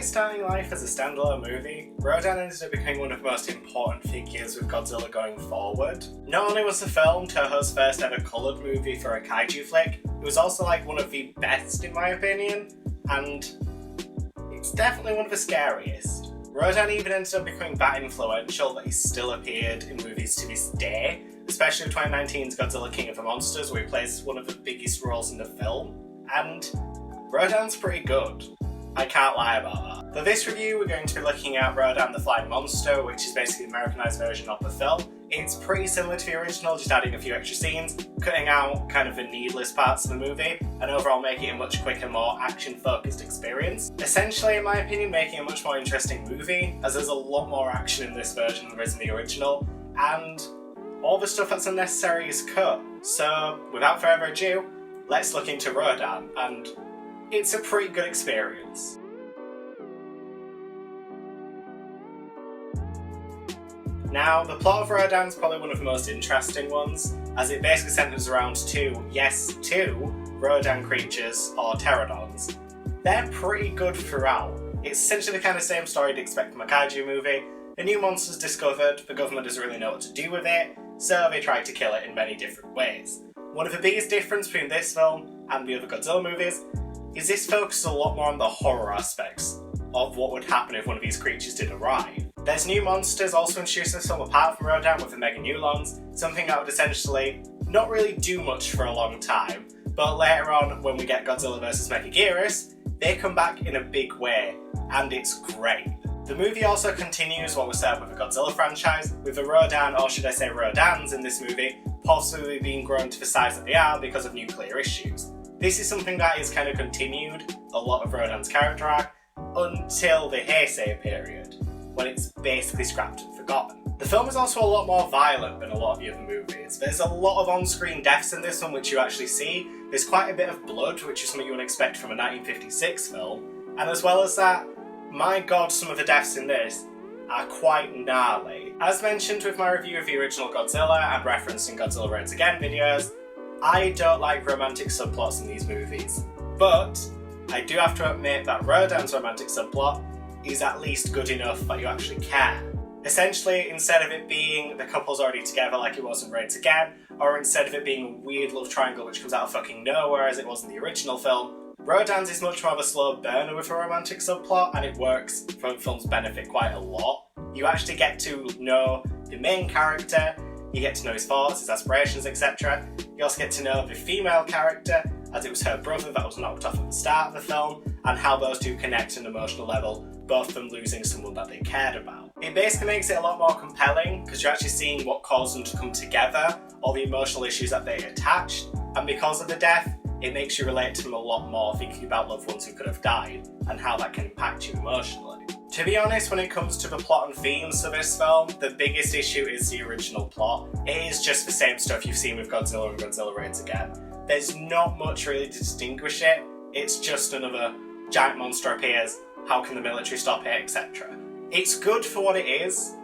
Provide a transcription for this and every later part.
starting life as a standalone movie, Rodan ended up becoming one of the most important figures with Godzilla going forward. Not only was the film Toho's first ever coloured movie for a kaiju flick, it was also like one of the best in my opinion, and it's definitely one of the scariest. Rodan even ended up becoming that influential that he still appeared in movies to this day, especially with 2019's Godzilla King of the Monsters, where he plays one of the biggest roles in the film, and Rodan's pretty good. I can't lie about that. For this review, we're going to be looking at Rodan the Flying Monster, which is basically the Americanized version of the film. It's pretty similar to the original, just adding a few extra scenes, cutting out kind of the needless parts of the movie, and overall making it a much quicker, more action-focused experience. Essentially, in my opinion, making a much more interesting movie, as there's a lot more action in this version than there is in the original, and all the stuff that's unnecessary is cut. So, without further ado, let's look into Rodan, and it's a pretty good experience. Now, the plot of Rodan is probably one of the most interesting ones, as it basically centers around two Rodan creatures, or pterodons. They're pretty good throughout. It's essentially the kind of same story you'd expect from a kaiju movie. A new monster's discovered, the government doesn't really know what to do with it, so they try to kill it in many different ways. One of the biggest differences between this film and the other Godzilla movies is this focuses a lot more on the horror aspects of what would happen if one of these creatures did arrive. There's new monsters also introduced in this film apart from Rodan with the Mega Nulons, something that would essentially not really do much for a long time, but later on when we get Godzilla vs Mechagodzilla, they come back in a big way, and it's great. The movie also continues what was set up with the Godzilla franchise, with the Rodan, or should I say Rodans in this movie, possibly being grown to the size that they are because of nuclear issues. This is something that is kind of continued a lot of Rodan's character arc until the Heisei period, when it's basically scrapped and forgotten. The film is also a lot more violent than a lot of the other movies. There's a lot of on-screen deaths in this one which you actually see. There's quite a bit of blood, which is something you would expect from a 1956 film. And as well as that, my god, some of the deaths in this are quite gnarly. As mentioned with my review of the original Godzilla and referenced in Godzilla Raids Again videos, I don't like romantic subplots in these movies. But I do have to admit that Rodan's romantic subplot is at least good enough that you actually care. Essentially, instead of it being the couple's already together like it was in Raids Again, or instead of it being a weird love triangle which comes out of fucking nowhere as it was in the original film, Rodan's is much more of a slow burner with a romantic subplot, and it works for the film's benefit quite a lot. You actually get to know the main character, you get to know his thoughts, his aspirations, etc. You also get to know the female character, as it was her brother that was knocked off at the start of the film, and how those two connect on an emotional level, both of them losing someone that they cared about. It basically makes it a lot more compelling, because you're actually seeing what caused them to come together, all the emotional issues that they attached, and because of the death, it makes you relate to them a lot more, thinking about loved ones who could have died, and how that can impact you emotionally. To be honest, when it comes to the plot and themes of this film, the biggest issue is the original plot. It is just the same stuff you've seen with Godzilla and Godzilla Raids Again. There's not much really to distinguish it, it's just another giant monster appears, how can the military stop it, etc. It's good for what it is,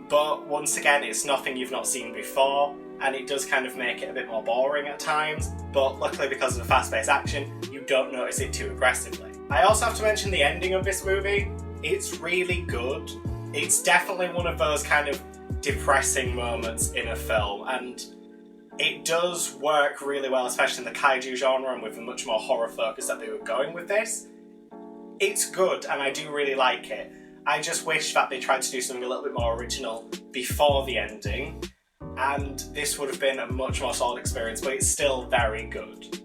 but once again it's nothing you've not seen before, and it does kind of make it a bit more boring at times, but luckily because of the fast-paced action, you don't notice it too aggressively. I also have to mention the ending of this movie. It's really good. It's definitely one of those kind of depressing moments in a film, and it does work really well, especially in the kaiju genre and with a much more horror focus that they were going with this. It's good, and I do really like it. I just wish that they tried to do something a little bit more original before the ending, and this would have been a much more solid experience, but it's still very good.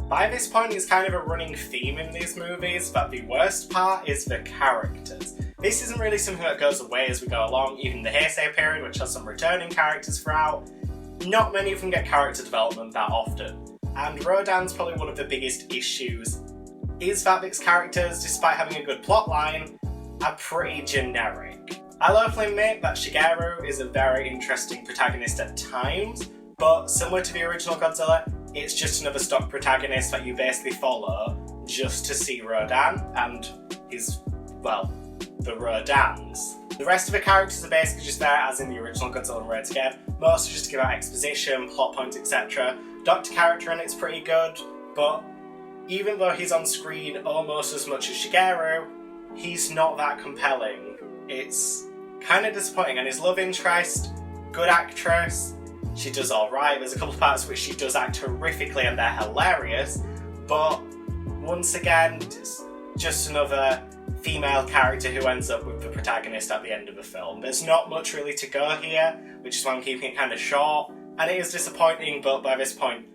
By this point, it's kind of a running theme in these movies, but the worst part is the characters. This isn't really something that goes away as we go along, even the Heisei period, which has some returning characters throughout. Not many of them get character development that often, and Rodan's probably one of the biggest issues, is that its characters, despite having a good plotline, are pretty generic. I'll openly admit that Shigeru is a very interesting protagonist at times, but similar to the original Godzilla, it's just another stock protagonist that you basically follow just to see Rodan and his, well, the Rodans. The rest of the characters are basically just there as in the original Godzilla and Raids Again, mostly just to give out exposition, plot points, etc. Doctor character in it's pretty good, but even though he's on screen almost as much as Shigeru, he's not that compelling. It's kind of disappointing, and his love interest, good actress, she does alright. There's a couple of parts which she does act horrifically and they're hilarious, but once again, it's just another female character who ends up with the protagonist at the end of the film. There's not much really to go here, which is why I'm keeping it kind of short, and it is disappointing, but by this point,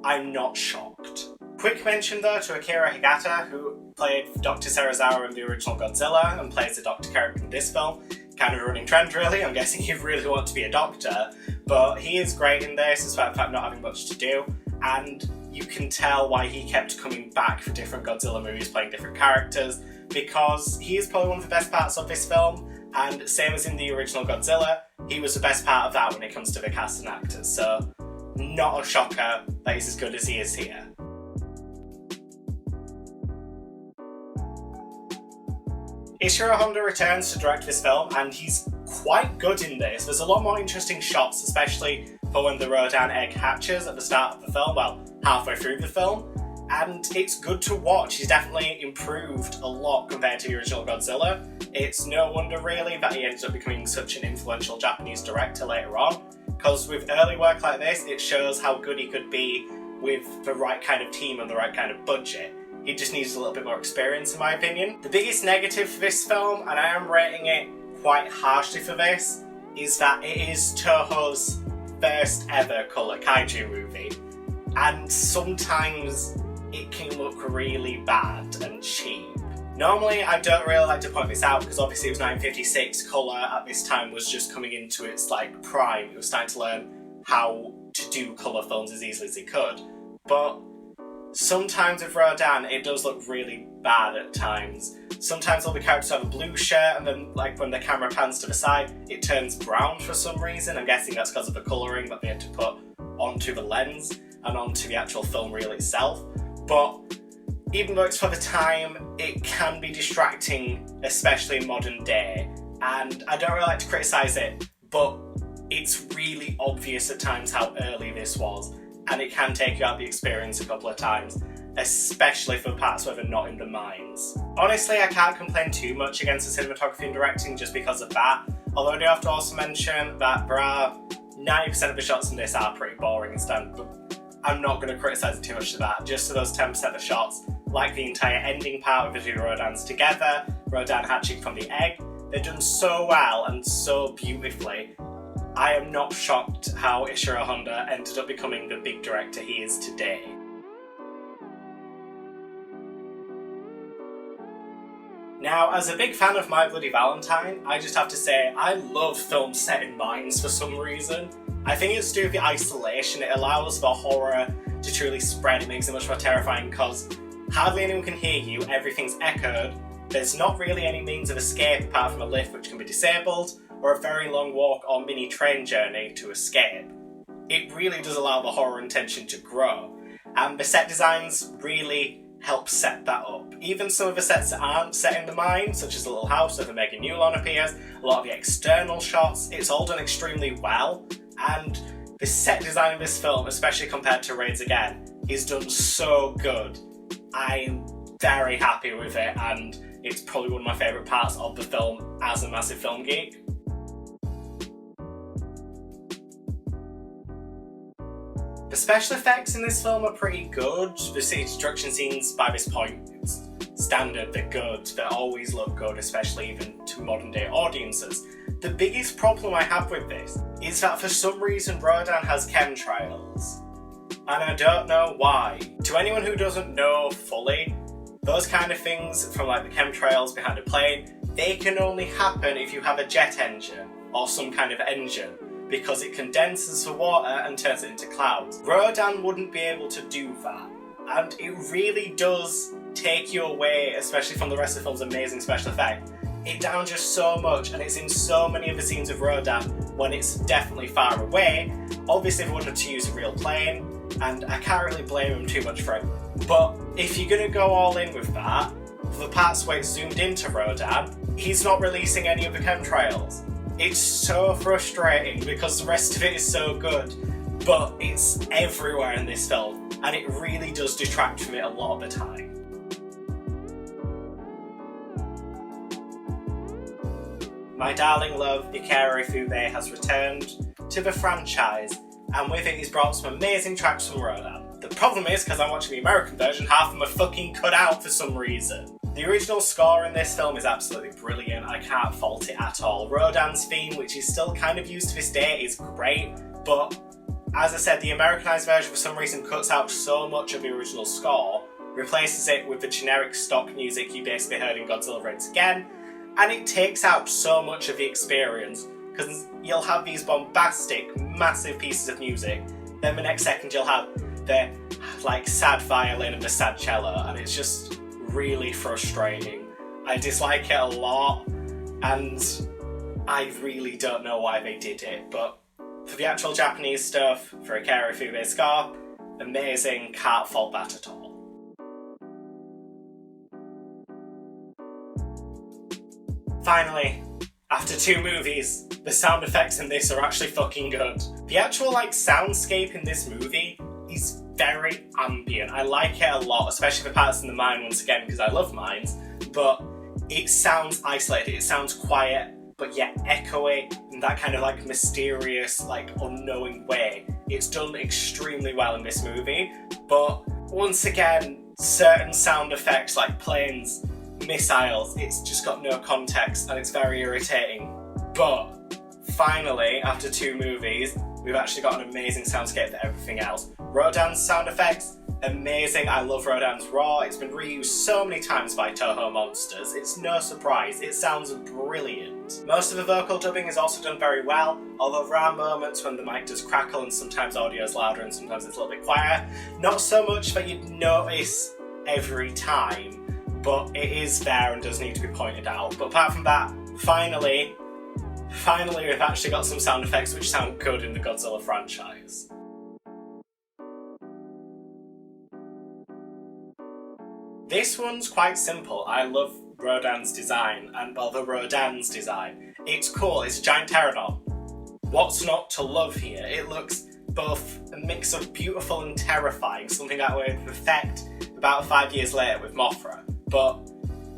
I'm not shocked. Quick mention though to Akira Higata, who played Dr. Serizawa in the original Godzilla and plays the Doctor character in this film. Kind of a running trend really, I'm guessing he really wants to be a doctor, but he is great in this, despite the fact not having much to do, and you can tell why he kept coming back for different Godzilla movies playing different characters, because he is probably one of the best parts of this film, and same as in the original Godzilla, he was the best part of that when it comes to the cast and actors, so not a shocker that he's as good as he is here. Ishiro Honda returns to direct this film, and he's quite good in this. There's a lot more interesting shots, especially for when the Rodan egg hatches at the start of the film, well, halfway through the film, and it's good to watch. He's definitely improved a lot compared to the original Godzilla. It's no wonder really that he ended up becoming such an influential Japanese director later on, because with early work like this, it shows how good he could be with the right kind of team and the right kind of budget. He just needs a little bit more experience, in my opinion. The biggest negative for this film, and I am rating it quite harshly for this, is that it is Toho's first ever colour kaiju movie. And sometimes it can look really bad and cheap. Normally, I don't really like to point this out because obviously it was 1956, colour at this time was just coming into its prime. It was starting to learn how to do colour films as easily as it could. But sometimes with Rodan, it does look really bad at times. Sometimes all the characters have a blue shirt, and then when the camera pans to the side, it turns brown for some reason. I'm guessing that's because of the colouring that they had to put onto the lens and onto the actual film reel itself. But even though it's for the time, it can be distracting, especially in modern day. And I don't really like to criticise it, but it's really obvious at times how early this was, and it can take you out of the experience a couple of times, especially for parts where they're not in the mines. Honestly, I can't complain too much against the cinematography and directing just because of that, although I do have to also mention that 90% of the shots in this are pretty boring and standard, but I'm not going to criticise it too much to that. Just to those 10% of the shots, like the entire ending part with the two Rodans together, Rodan hatching from the egg, they're done so well and so beautifully. I am not shocked how Ishiro Honda ended up becoming the big director he is today. Now, as a big fan of My Bloody Valentine, I just have to say I love films set in mines for some reason. I think it's to do with the isolation. It allows the horror to truly spread. It makes it much more terrifying because hardly anyone can hear you, everything's echoed, there's not really any means of escape apart from a lift which can be disabled, or a very long walk or mini train journey to escape. It really does allow the horror and tension to grow, and the set designs really help set that up. Even some of the sets that aren't set in the mine, such as the little house where the Megan Newlon appears, a lot of the external shots, it's all done extremely well, and the set design of this film, especially compared to Raids Again, is done so good. I'm very happy with it, and it's probably one of my favourite parts of the film as a massive film geek. The special effects in this film are pretty good. The city destruction scenes by this point, it's standard, they're good, they always look good, especially even to modern day audiences. The biggest problem I have with this is that for some reason Rodan has chemtrails, and I don't know why. To anyone who doesn't know fully, those kind of things from the chemtrails behind a plane, they can only happen if you have a jet engine or some kind of engine, because it condenses the water and turns it into clouds. Rodan wouldn't be able to do that, and it really does take you away, especially from the rest of the film's amazing special effect. It down just so much, and it's in so many of the scenes of Rodan when it's definitely far away. Obviously they wanted to use a real plane, and I can't really blame him too much for it. But if you're gonna go all in with that, for the parts where it's zoomed into Rodan, he's not releasing any of the chemtrails. It's so frustrating because the rest of it is so good, but it's everywhere in this film. and it really does detract from it a lot of the time. My darling love, Ikari Fube has returned to the franchise, and with it he's brought some amazing tracks from Rodan. The problem is, because I'm watching the American version, half of them are fucking cut out for some reason. The original score in this film is absolutely brilliant, I can't fault it at all. Rodan's theme, which is still kind of used to this day, is great, but as I said, the Americanized version for some reason cuts out so much of the original score, replaces it with the generic stock music you basically heard in Godzilla Raids Again, and it takes out so much of the experience, because you'll have these bombastic, massive pieces of music, then the next second you'll have the like sad violin and the sad cello, and it's just really frustrating. I dislike it a lot, and I really don't know why they did it, but for the actual Japanese stuff, for Ikari Fube's score, amazing, can't fault that at all. Finally, after 2 movies, the sound effects in this are actually fucking good. The actual soundscape in this movie is very ambient. I like it a lot, especially the parts in the mine once again because I love mines, but it sounds isolated, it sounds quiet, but yet echoey in that kind of mysterious, unknowing way. It's done extremely well in this movie, but once again, certain sound effects like planes, missiles, it's just got no context and it's very irritating. But finally, after 2 movies, we've actually got an amazing soundscape for everything else. Rodan's sound effects, amazing. I love Rodan's Raw. It's been reused so many times by Toho monsters. It's no surprise. It sounds brilliant. Most of the vocal dubbing is also done very well, although there are moments when the mic does crackle and sometimes audio is louder and sometimes it's a little bit quieter. Not so much that you'd notice every time, but it is there and does need to be pointed out. But apart from that, finally we've actually got some sound effects which sound good in the Godzilla franchise. This one's quite simple. I love Rodan's design, and the Rodan's design. It's cool, it's a giant pterodon. What's not to love here? It looks both a mix of beautiful and terrifying, something that would perfect about 5 years later with Mothra. But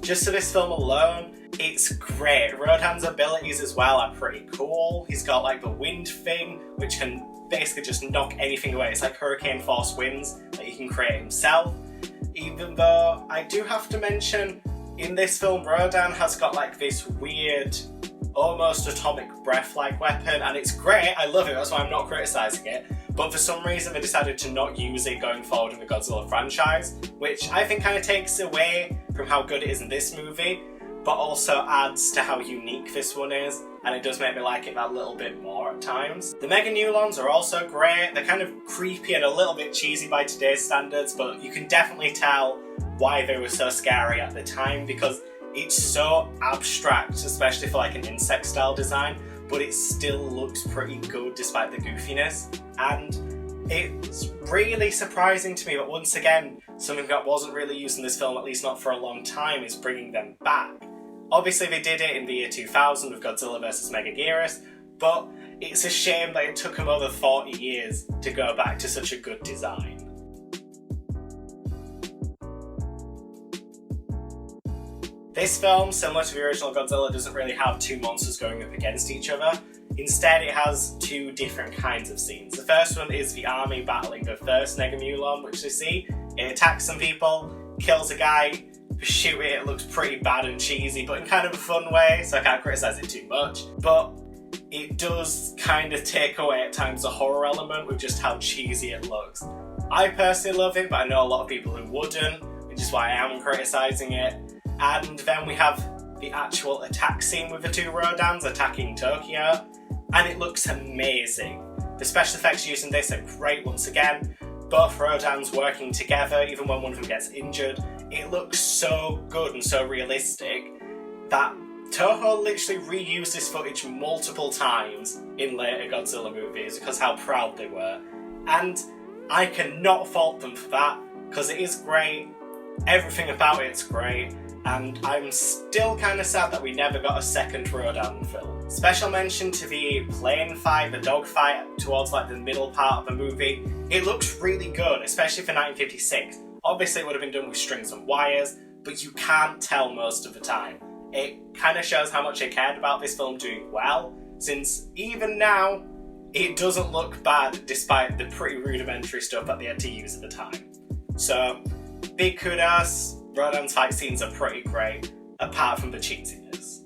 just for this film alone, it's great. Rodan's abilities as well are pretty cool. He's got the wind thing, which can basically just knock anything away. It's like hurricane force winds that he can create himself. Even though I do have to mention, in this film, Rodan has got this weird, almost atomic breath-like weapon, and it's great, I love it, that's why I'm not criticising it, but for some reason they decided to not use it going forward in the Godzilla franchise, which I think kind of takes away from how good it is in this movie, but also adds to how unique this one is, and it does make me like it that little bit more at times. The Mega Nulons are also great. They're kind of creepy and a little bit cheesy by today's standards, but you can definitely tell why they were so scary at the time, because it's so abstract, especially for an insect style design, but it still looks pretty good despite the goofiness. And it's really surprising to me that once again, something that wasn't really used in this film, at least not for a long time, is bringing them back. Obviously they did it in the year 2000 with Godzilla vs Megaguirus, but it's a shame that it took them over 40 years to go back to such a good design. This film, similar to the original Godzilla, doesn't really have 2 monsters going up against each other. Instead, it has 2 different kinds of scenes. The first one is the army battling the first Negamulon, which they see. It attacks some people, kills a guy, shoot it looks pretty bad and cheesy, but in kind of a fun way, so I can't criticise it too much. But it does kind of take away at times the horror element with just how cheesy it looks. I personally love it, but I know a lot of people who wouldn't, which is why I am criticising it. And then we have the actual attack scene with the 2 Rodans attacking Tokyo, and it looks amazing. The special effects used in this are great once again. Both Rodans working together, even when one of them gets injured. It looks so good and so realistic that Toho literally reused this footage multiple times in later Godzilla movies because how proud they were. And I cannot fault them for that, because it is great. Everything about it's great. and I'm still kind of sad that we never got a second Rodan film. Special mention to the plane fight, the dog fight towards like the middle part of the movie. It looks really good, especially for 1956. Obviously it would have been done with strings and wires, but you can't tell most of the time. It kind of shows how much they cared about this film doing well, since even now, it doesn't look bad despite the pretty rudimentary stuff that they had to use at the time. So, big kudos. Rodan's fight scenes are pretty great, apart from the cheesiness.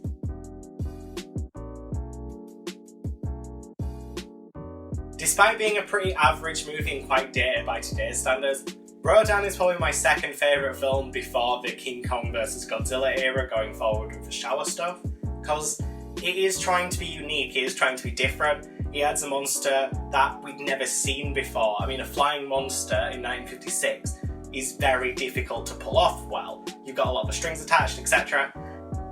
Despite being a pretty average movie and quite dated by today's standards, Rodan is probably my second favourite film before the King Kong vs Godzilla era going forward with the shower stuff, because it is trying to be unique, it is trying to be different. He adds a monster that we'd never seen before. I mean, a flying monster in 1956 is very difficult to pull off well. You've got a lot of strings attached, etc.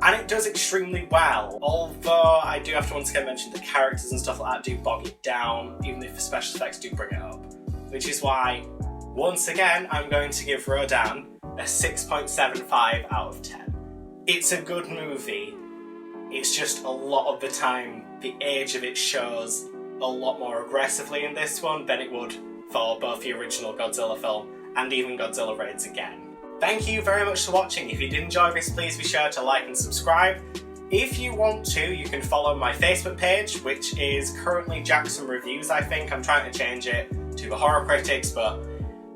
And it does extremely well. Although I do have to once again mention the characters and stuff like that do bog it down, even if the special effects do bring it up. Which is why, once again, I'm going to give Rodan a 6.75 out of 10. It's a good movie. It's just a lot of the time, the age of it shows a lot more aggressively in this one than it would for both the original Godzilla film and even Godzilla Raids Again. Thank you very much for watching. If you did enjoy this, please be sure to like and subscribe. If you want to, you can follow my Facebook page, which is currently Jackson Reviews, I think. I'm trying to change it to the Horror Critics, but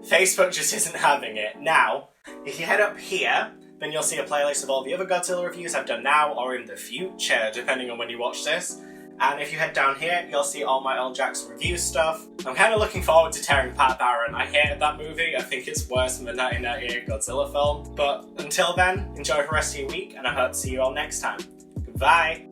Facebook just isn't having it. Now, if you head up here, then you'll see a playlist of all the other Godzilla reviews I've done now or in the future, depending on when you watch this. And if you head down here, you'll see all my old Jackson Reviews stuff. I'm kind of looking forward to tearing apart Baron. I hated that movie. I think it's worse than the 1998 Godzilla film. But until then, enjoy the rest of your week, and I hope to see you all next time. Goodbye!